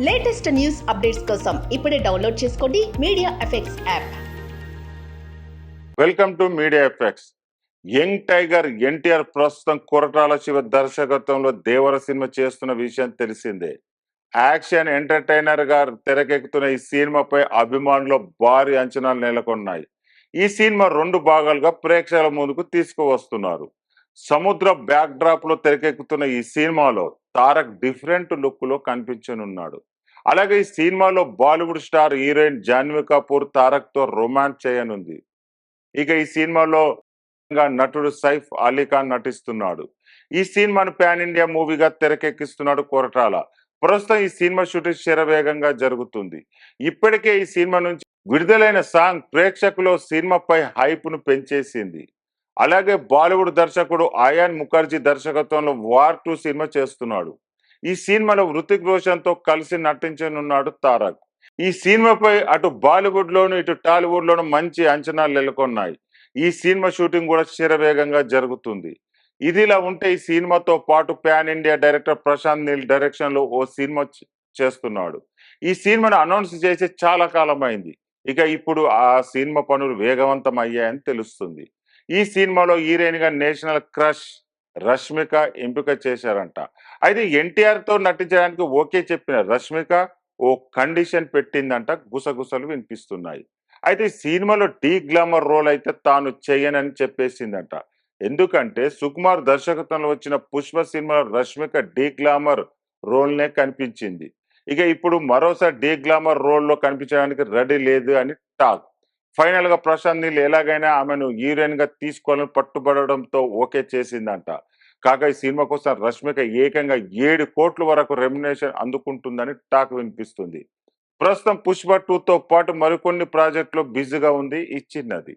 Latest news updates కోసం ఇప్పుడే download చేసుకోండి media effects app. Welcome to media effects. Young tiger NTR ప్రస్తుతం కొరటాల శివ దర్శకత్వంలో దేవర సినిమా చేస్తున్న విషయం తెలిసిందే. యాక్షన్ ఎంటర్టైనర్ గా తెరకెక్కుతున్న ఈ సినిమాపై అభిమానులు భారీ అంచనాలు నెలకొన్నాయి. ఈ సినిమా 2 భాగాలుగా ప్రేక్షకుల ముందుకు తీసుకువస్తున్నారు. సముద్ర బ్యాక్ డ్రాప్ లో తెరకెక్కుతున్న ఈ సినిమాలో తారక్ డిఫరెంట్ లుక్ లో కనిపించనున్నాడు. అలాగే ఈ సినిమాలో బాలీవుడ్ స్టార్ హీరోయిన్ జాన్వీ కపూర్ తారక్ తో రొమాన్స్ చేయనుంది. ఇక ఈ సినిమాలో నటుడు సైఫ్ అలీ ఖాన్ నటిస్తున్నాడు. ఈ సినిమాను పాన్ ఇండియా మూవీగా తెరకెక్కిస్తున్నాడు కొరటాల. ప్రస్తుతం ఈ సినిమా షూటింగ్ శరవేగంగా జరుగుతుంది. ఇప్పటికే ఈ సినిమా నుంచి విడుదలైన సాంగ్ ప్రేక్షకులు సినిమాపై హైప్ ను పెంచేసింది. అలాగే బాలీవుడ్ దర్శకుడు అయాన్ ముఖర్జీ దర్శకత్వంలో వార్ 2 సినిమా చేస్తున్నాడు. ఈ సినిమాలో హృతిక్ రోషన్ తో కలిసి నటించనున్నాడు తారక్. ఈ సినిమాపై అటు బాలీవుడ్ లోను ఇటు టాలీవుడ్ లోను మంచి అంచనాలు నెలకొన్నాయి. ఈ సినిమా షూటింగ్ కూడా శరవేగంగా జరుగుతుంది. ఇదిలా ఉంటే ఈ సినిమాతో పాటు pan India director Prashanth Neel direction లో ఓ సినిమా చేస్తున్నాడు. ఈ సినిమాను అనౌన్స్ చేసి చాలా కాలం అయింది. ఇక ఇప్పుడు ఆ సినిమా పనులు వేగవంతం అయ్యాయని తెలుస్తుంది. ఈ సినిమాలో హీరోయిన్ గా నేషనల్ క్రష్ రష్మిక ఎంపిక చేశారంట. అయితే ఎన్టీఆర్ తో నటించడానికి ఓకే చెప్పిన రష్మిక ఓ కండిషన్ పెట్టిందంట. గుసగుసలు వినిపిస్తున్నాయి. అయితే ఈ సినిమాలో డీ గ్లామర్ రోల్ అయితే తాను చేయనని చెప్పేసిందంట. ఎందుకంటే సుకుమార్ దర్శకత్వంలో వచ్చిన పుష్ప సినిమాలో రష్మిక డీ గ్లామర్ రోల్ నే కనిపించింది. ఇక ఇప్పుడు మరోసారి డీ గ్లామర్ రోల్ లో కనిపించడానికి రెడీ లేదు అని టాక్. ఫైనల్ గా ప్రశాంత్ నీల్ ఎలాగైనా ఆమెను హీరోయిన్ గా తీసుకోవాలని పట్టుబడడంతో ఓకే చేసిందంట. కాగా ఈ సినిమా కోసం రష్మిక ఏకంగా 7 కోట్ల వరకు రెమ్యునరేషన్ అందుకుంటుందని టాక్ వినిపిస్తుంది. ప్రస్తుతం పుష్ప 2తో పాటు మరికొన్ని ప్రాజెక్టులో బిజీగా ఉంది ఈ చిన్నది.